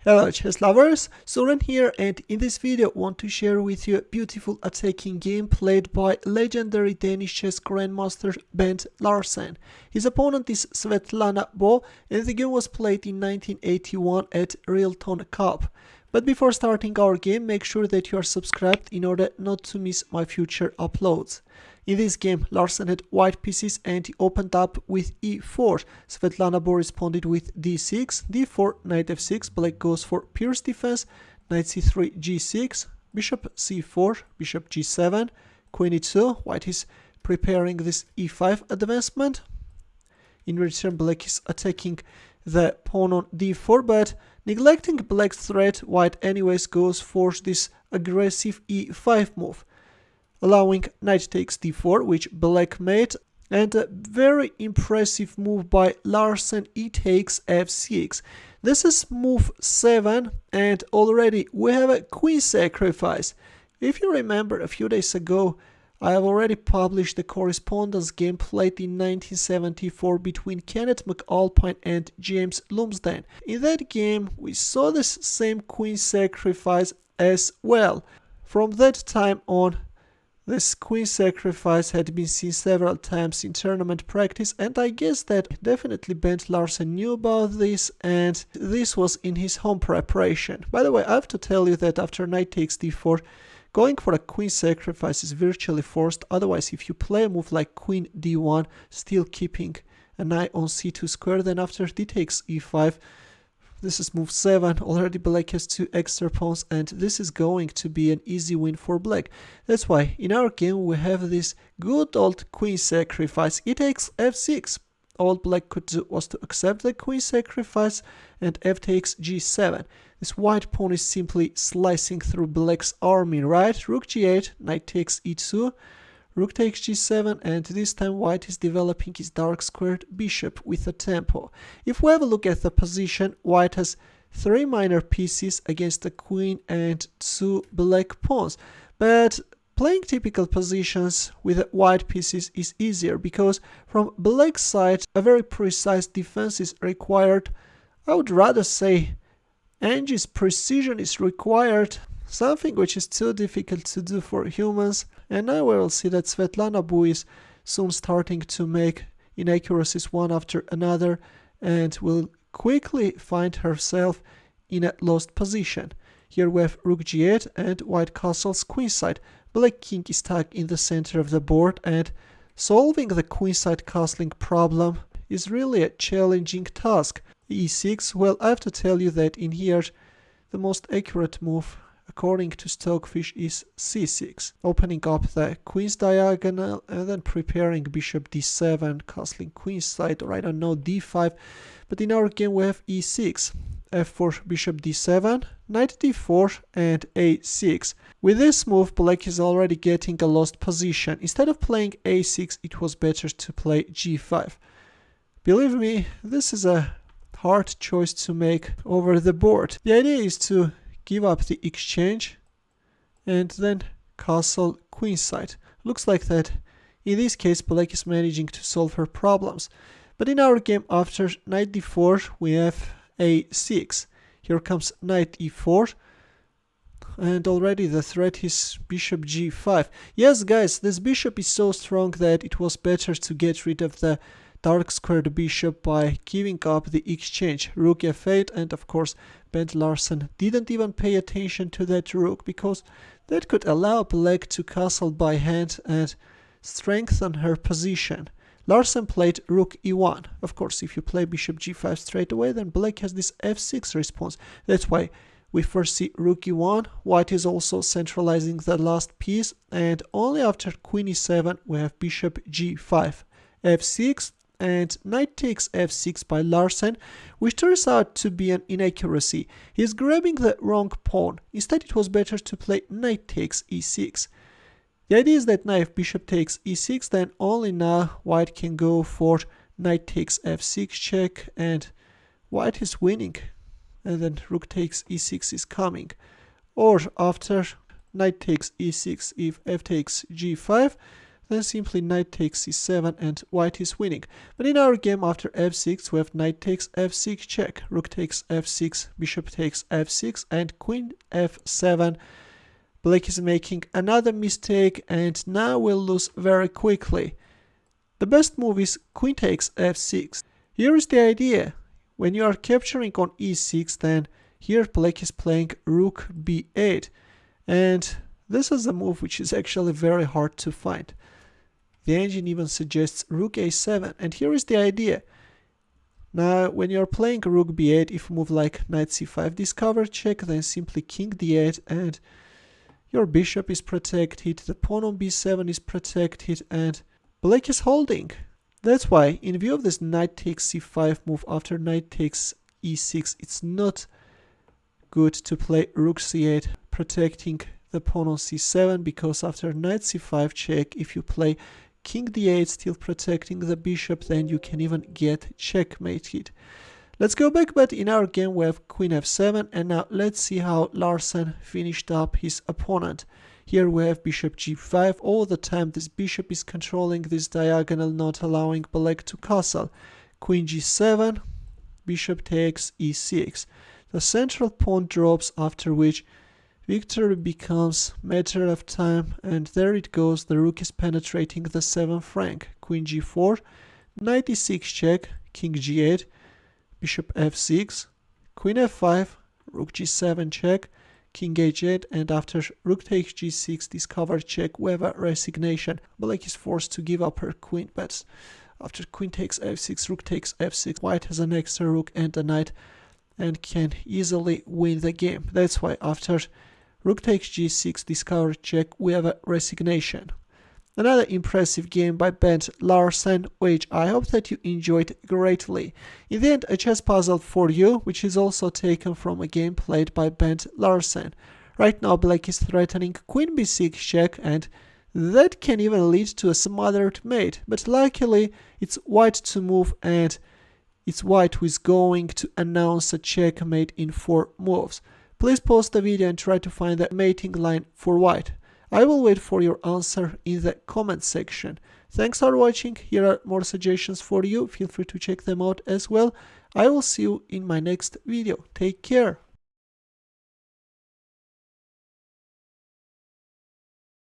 Hello chess lovers, Suren here, and in this video I want to share with you a beautiful attacking game played by legendary Danish chess grandmaster Bent Larsen. His opponent is Svetlana, and the game was played in 1981 at Rilton Cup. But before starting our game, make sure that you are subscribed in order not to miss my future uploads. In this game, Larsen had white pieces and he opened up with e4. Svetlana responded with d6, d4, knight f6, black goes for Pirc's defense, knight c3, g6, bishop c4, bishop g7, queen e2, white is preparing this e5 advancement. In return, black is attacking the pawn on d4, but neglecting black's threat, white anyways goes for this aggressive e5 move, allowing knight takes d4, which black made, and a very impressive move by Larsen, e takes f6. This is move 7, and already we have a queen sacrifice. If you remember, a few days ago I have already published the correspondence game played in 1974 between Kenneth McAlpine and James Lumsden. In that game we saw this same queen sacrifice as well. From that time on, this queen sacrifice had been seen several times in tournament practice, and I guess that definitely Bent Larsen knew about this, and this was in his home preparation. By the way, I have to tell you that after knight takes d4, going for a queen sacrifice is virtually forced. Otherwise, if you play a move like queen d1, still keeping an eye on c2 square, then after d takes e5, this is move 7, already black has 2 extra pawns, and this is going to be an easy win for black. That's why in our game we have this good old queen sacrifice. It takes f6. All black could do was to accept the queen sacrifice, and f takes g7. This white pawn is simply slicing through black's army, right? Rook g8, knight takes e2, rook takes g7, and this time white is developing his dark squared bishop with a tempo. If we have a look at the position, white has 3 minor pieces against the queen and 2 black pawns. But playing typical positions with white pieces is easier, because from black's side a very precise defense is required. I would rather say Angie's precision is required, something which is too difficult to do for humans, and now we will see that Svetlana is soon starting to make inaccuracies one after another and will quickly find herself in a lost position. Here we have rook g8 and white castles queenside. Black king is stuck in the center of the board, and solving the queenside castling problem is really a challenging task. e6, well, I have to tell you that in here the most accurate move according to Stockfish is c6, opening up the queen's diagonal and then preparing bishop d7, castling queenside, or I don't know, d5. But in our game we have e6, f4, bishop d7, knight d4, and a6. With this move, black is already getting a lost position. Instead of playing a6, it was better to play g5. Believe me, this is a hard choice to make over the board. The idea is to give up the exchange and then castle queenside. Looks like that in this case black is managing to solve her problems. But in our game, after knight d4 we have a6. Here comes knight e4, and already the threat is bishop g5. Yes guys, this bishop is so strong that it was better to get rid of the dark squared bishop by giving up the exchange. Rook f8, and of course Bent Larsen didn't even pay attention to that rook, because that could allow black to castle by hand and strengthen her position. Larsen played rook e1. Of course, if you play bishop g5 straight away, then black has this f6 response. That's why we first see rook e1. White is also centralizing the last piece, and only after queen e7 we have bishop g5, f6, and knight takes f6 by Larsen, which turns out to be an inaccuracy. He's grabbing the wrong pawn. Instead, it was better to play knight takes e6. The idea is that now if bishop takes e6, then only now white can go for knight takes f6 check, and white is winning, and then rook takes e6 is coming. Or after knight takes e6, if f takes g5, then simply knight takes c7 and white is winning. But in our game after f6 we have knight takes f6 check, rook takes f6, bishop takes f6 and queen f7. Black is making another mistake and now we'll lose very quickly. The best move is queen takes f6. Here is the idea. When you are capturing on e6, then here black is playing rook b8. And this is a move which is actually very hard to find. The engine even suggests rook a7. And here is the idea. Now, when you are playing rook b8, if you move like knight c5, discover check, then simply king d8 and your bishop is protected, the pawn on b7 is protected, and black is holding. That's why, in view of this knight takes c5 move after knight takes e6, it's not good to play rook c8, protecting the pawn on c7, because after knight c5 check, if you play king d8, still protecting the bishop, then you can even get checkmated. Let's go back, but in our game we have queen f7, and now let's see how Larsen finished up his opponent. Here we have bishop g5. All the time this bishop is controlling this diagonal, not allowing black to castle. Queen g7, bishop takes e6. The central pawn drops, after which victory becomes matter of time, and there it goes, the rook is penetrating the 7th rank. Queen g4, knight e6 check, king g8, bishop f6, queen f5, rook g7 check, king h8, and after rook takes g6, discover check, we have a resignation. Black is forced to give up her queen, but after queen takes f6, rook takes f6, white has an extra rook and a knight and can easily win the game. That's why after rook takes g6, discover check, we have a resignation. Another impressive game by Bent Larsen, which I hope that you enjoyed greatly. In the end, a chess puzzle for you, which is also taken from a game played by Bent Larsen. Right now black is threatening queen b6 check, and that can even lead to a smothered mate, but luckily it's white to move, and it's white who is going to announce a checkmate in 4 moves. Please pause the video and try to find the mating line for white. I will wait for your answer in the comment section. Thanks for watching. Here are more suggestions for you. Feel free to check them out as well. I will see you in my next video. Take care.